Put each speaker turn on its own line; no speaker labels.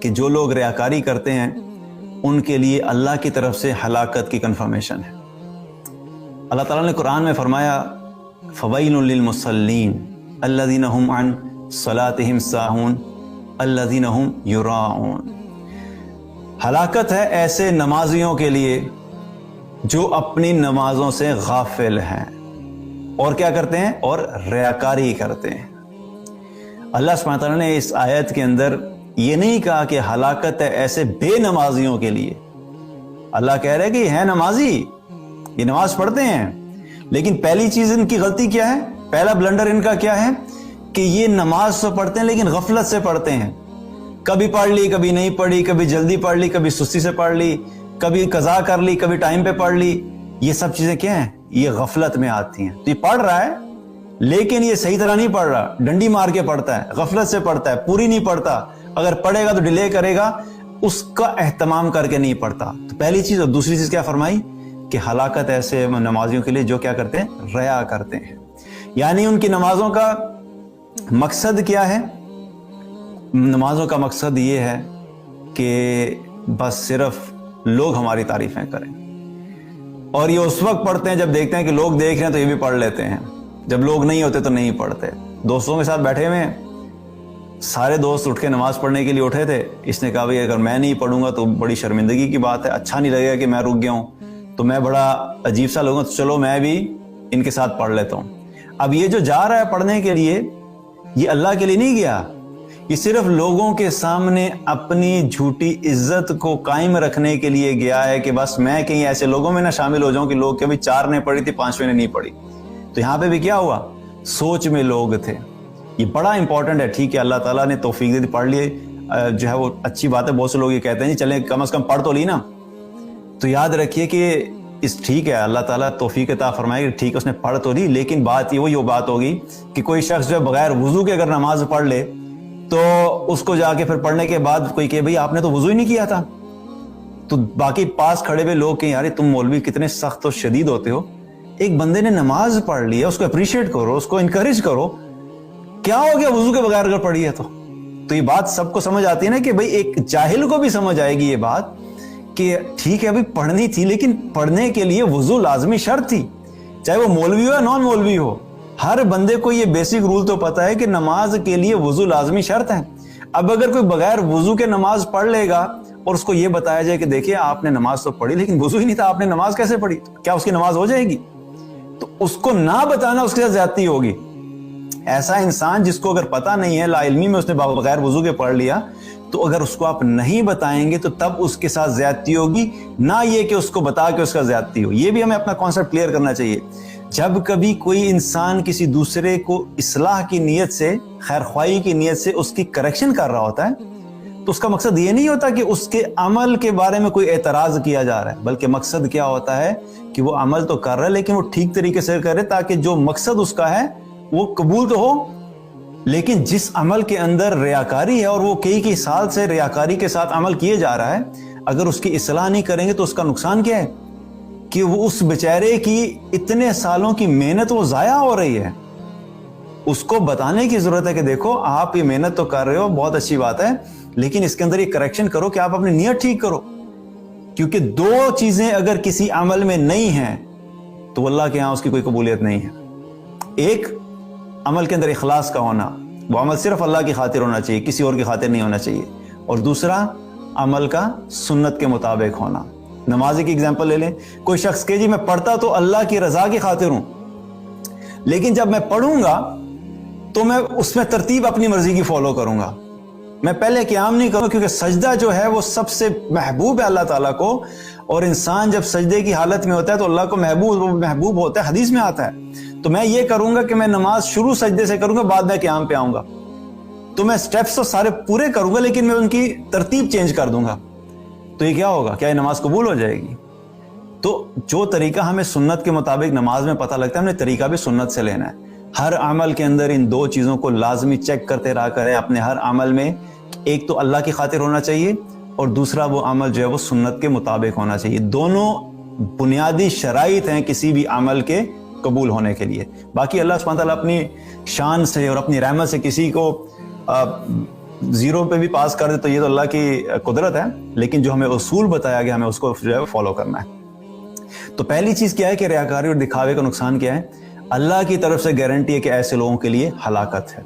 کہ جو لوگ ریاکاری کرتے ہیں ان کے لیے اللہ کی طرف سے ہلاکت کی کنفرمیشن ہے۔ اللہ تعالیٰ نے قرآن میں فرمایا فَوَيْلٌ لِّلْمُصَلِّينَ الَّذِينَ هُمْ عَنْ صَلَاتِهِمْ سَاهُونَ الَّذِينَ هُمْ يُرَاءُونَ، ہلاکت ہے ایسے نمازیوں کے لیے جو اپنی نمازوں سے غافل ہیں اور کیا کرتے ہیں؟ اور ریاکاری کرتے ہیں۔ اللہ سبحانہ تعالیٰ نے اس آیت کے اندر یہ نہیں کہا کہ ہلاکت ہے ایسے بے نمازیوں کے لیے۔ اللہ کہہ رہے کہ یہ ہے نمازی، یہ نماز پڑھتے ہیں، لیکن پہلی چیز ان کی غلطی کیا ہے؟ پہلا بلنڈر ان کا کیا ہے کہ یہ نماز تو پڑھتے ہیں لیکن غفلت سے پڑھتے ہیں۔ کبھی پڑھ لی، کبھی نہیں پڑھی، کبھی جلدی پڑھ لی، کبھی سستی سے پڑھ لی، کبھی قضا کر لی، کبھی ٹائم پہ پڑھ لی۔ یہ سب چیزیں کیا ہیں؟ یہ غفلت میں آتی ہیں۔ تو یہ پڑھ رہا ہے لیکن یہ صحیح طرح نہیں پڑھ رہا، ڈنڈی مار کے پڑھتا ہے، غفلت سے پڑھتا ہے، پوری نہیں پڑھتا، اگر پڑھے گا تو ڈیلے کرے گا، اس کا اہتمام کر کے نہیں پڑھتا۔ تو پہلی چیز۔ اور دوسری چیز کیا فرمائی کہ ہلاکت ایسے نمازیوں کے لیے جو کیا کرتے ہیں؟ ریا کرتے ہیں۔ یعنی ان کی نمازوں کا مقصد کیا ہے؟ نمازوں کا مقصد یہ ہے کہ بس صرف لوگ ہماری تعریفیں کریں، اور یہ اس وقت پڑھتے ہیں جب دیکھتے ہیں کہ لوگ دیکھ رہے ہیں تو یہ بھی پڑھ لیتے ہیں، جب لوگ نہیں ہوتے تو نہیں پڑھتے۔ دوستوں کے ساتھ بیٹھے ہوئے ہیں، سارے دوست اٹھ کے نماز پڑھنے کے لیے اٹھے تھے، اس نے کہا بھئی اگر میں نہیں پڑھوں گا تو بڑی شرمندگی کی بات ہے، اچھا نہیں لگے گا کہ میں رک گیا ہوں، تو میں بڑا عجیب سا لوگوں، تو چلو میں بھی ان کے ساتھ پڑھ لیتا ہوں۔ اب یہ جو جا رہا ہے پڑھنے کے لیے، یہ اللہ کے لیے نہیں گیا، یہ صرف لوگوں کے سامنے اپنی جھوٹی عزت کو قائم رکھنے کے لیے گیا ہے کہ بس میں کہیں ایسے لوگوں میں نہ شامل ہو جاؤں کہ لوگ کبھی 4 نے پڑھی تھی 5ویں نے نہیں پڑھی۔ تو یہاں پہ بھی کیا ہوا؟ سوچ میں لوگ تھے۔ یہ بڑا امپورٹنٹ ہے۔ ٹھیک ہے، اللہ تعالیٰ نے توفیق دی، پڑھ لیے، جو ہے وہ اچھی بات ہے۔ بہت سے لوگ یہ کہتے ہیں جی چلیں کم از کم پڑھ تو لی نا، تو یاد رکھیے کہ ٹھیک ہے، اللہ تعالیٰ توفیق عطا فرمائے کہ ٹھیک ہے اس نے پڑھ تو لی، لیکن بات یہ بات ہوگی کہ کوئی شخص جو ہے بغیر وضو کے اگر نماز پڑھ لے تو اس کو جا کے پھر پڑھنے کے بعد کوئی کہ بھئی آپ نے تو وضو ہی نہیں کیا تھا، تو باقی پاس کھڑے ہوئے لوگ کہ یار تم مولوی کتنے سخت و شدید ہوتے ہو، ایک بندے نے نماز پڑھ لی ہے، اس کو اپریشیٹ کرو، اس کو انکریج کرو، کیا ہو گیا وضو کے بغیر اگر پڑھی ہے تو یہ بات سب کو سمجھ آتی ہے نا کہ بھئی ایک جاہل کو بھی سمجھ آئے گی یہ بات کہ ٹھیک ہے بھئی پڑھنی تھی، لیکن پڑھنے کے لیے وضو لازمی شرط تھی، چاہے وہ مولوی ہو یا نان مولوی ہو۔ ہر بندے کو یہ بیسک رول تو پتا ہے کہ نماز کے لیے وضو لازمی شرط ہے۔ اب اگر کوئی بغیر وضو کے نماز پڑھ لے گا اور اس کو یہ بتایا جائے کہ دیکھیں آپ نے نماز تو پڑھی لیکن وضو ہی نہیں تھا، آپ نے نماز کیسے پڑھی، کیا اس کی نماز ہو جائے گی؟ تو اس کو نہ بتانا اس کے ساتھ زیادتی ہوگی۔ ایسا انسان جس کو اگر پتہ نہیں ہے، لا علمی میں اس نے بغیر وضو کے پڑھ لیا، تو اگر اس کو آپ نہیں بتائیں گے تو تب اس کے ساتھ زیادتی ہوگی، نہ یہ کہ اس کو بتا کے اس کا زیادتی ہو۔ یہ بھی ہمیں اپنا کانسیپٹ کلیئر کرنا چاہیے۔ جب کبھی کوئی انسان کسی دوسرے کو اصلاح کی نیت سے، خیر خواہی کی نیت سے اس کی کریکشن کر رہا ہوتا ہے، تو اس کا مقصد یہ نہیں ہوتا کہ اس کے عمل کے بارے میں کوئی اعتراض کیا جا رہا ہے، بلکہ مقصد کیا ہوتا ہے کہ وہ عمل تو کر رہا ہے لیکن وہ ٹھیک طریقے سے کرے تاکہ جو مقصد اس کا ہے وہ قبول تو ہو۔ لیکن جس عمل کے اندر ریاکاری ہے اور وہ کئی سال سے ریاکاری کے ساتھ عمل کیے جا رہا ہے، اگر اس کی اصلاح نہیں کریں گے تو اس کا نقصان کیا ہے کہ وہ اس بیچارے کی اتنے سالوں کی محنت وہ ضائع ہو رہی ہے۔ اس کو بتانے کی ضرورت ہے کہ دیکھو آپ یہ محنت تو کر رہے ہو، بہت اچھی بات ہے، لیکن اس کے اندر یہ کریکشن کرو کہ آپ اپنی نیت ٹھیک کرو، کیونکہ 2 چیزیں اگر کسی عمل میں نہیں ہیں تو اللہ کے ہاں اس کی کوئی قبولیت نہیں ہے۔ ایک عمل کے اندر اخلاص کا ہونا، وہ عمل صرف اللہ کی خاطر ہونا چاہیے، کسی اور کی خاطر نہیں ہونا چاہیے، اور دوسرا عمل کا سنت کے مطابق ہونا۔ نمازی کی اگزامپل لے لیں، کوئی شخص کہ جی میں پڑھتا تو اللہ کی رضا کی خاطر ہوں، لیکن جب میں پڑھوں گا تو میں اس میں ترتیب اپنی مرضی کی فالو کروں گا، میں پہلے قیام نہیں کروں، کیونکہ سجدہ جو ہے وہ سب سے محبوب ہے اللہ تعالیٰ کو، اور انسان جب سجدے کی حالت میں ہوتا ہے تو اللہ کو محبوب ہوتا ہے، حدیث میں آتا ہے۔ تو میں یہ کروں گا کہ میں نماز شروع سجدے سے کروں گا، بعد میں قیام پہ آؤں گا، تو میں سٹیپس تو سارے پورے کروں گا لیکن میں ان کی ترتیب چینج کر دوں گا، تو یہ کیا ہوگا؟ کیا یہ نماز قبول ہو جائے گی؟ تو جو طریقہ ہمیں سنت کے مطابق نماز میں پتہ لگتا ہے، ہم نے طریقہ بھی سنت سے لینا ہے۔ ہر عمل کے اندر ان 2 چیزوں کو لازمی چیک کرتے رہا کریں اپنے ہر عمل میں، ایک تو اللہ کی خاطر ہونا چاہیے اور دوسرا وہ عمل جو ہے وہ سنت کے مطابق ہونا چاہیے۔ دونوں بنیادی شرائط ہیں کسی بھی عمل کے قبول ہونے کے لیے۔ باقی اللہ سبحانہ تعالیٰ اپنی شان سے اور اپنی رحمت سے کسی کو زیرو پہ بھی پاس کر دے تو یہ تو اللہ کی قدرت ہے، لیکن جو ہمیں اصول بتایا گیا ہمیں اس کو جو ہے فالو کرنا ہے۔ تو پہلی چیز کیا ہے کہ ریاکاری اور دکھاوے کا نقصان کیا ہے؟ اللہ کی طرف سے گارنٹی ہے کہ ایسے لوگوں کے لیے ہلاکت ہے۔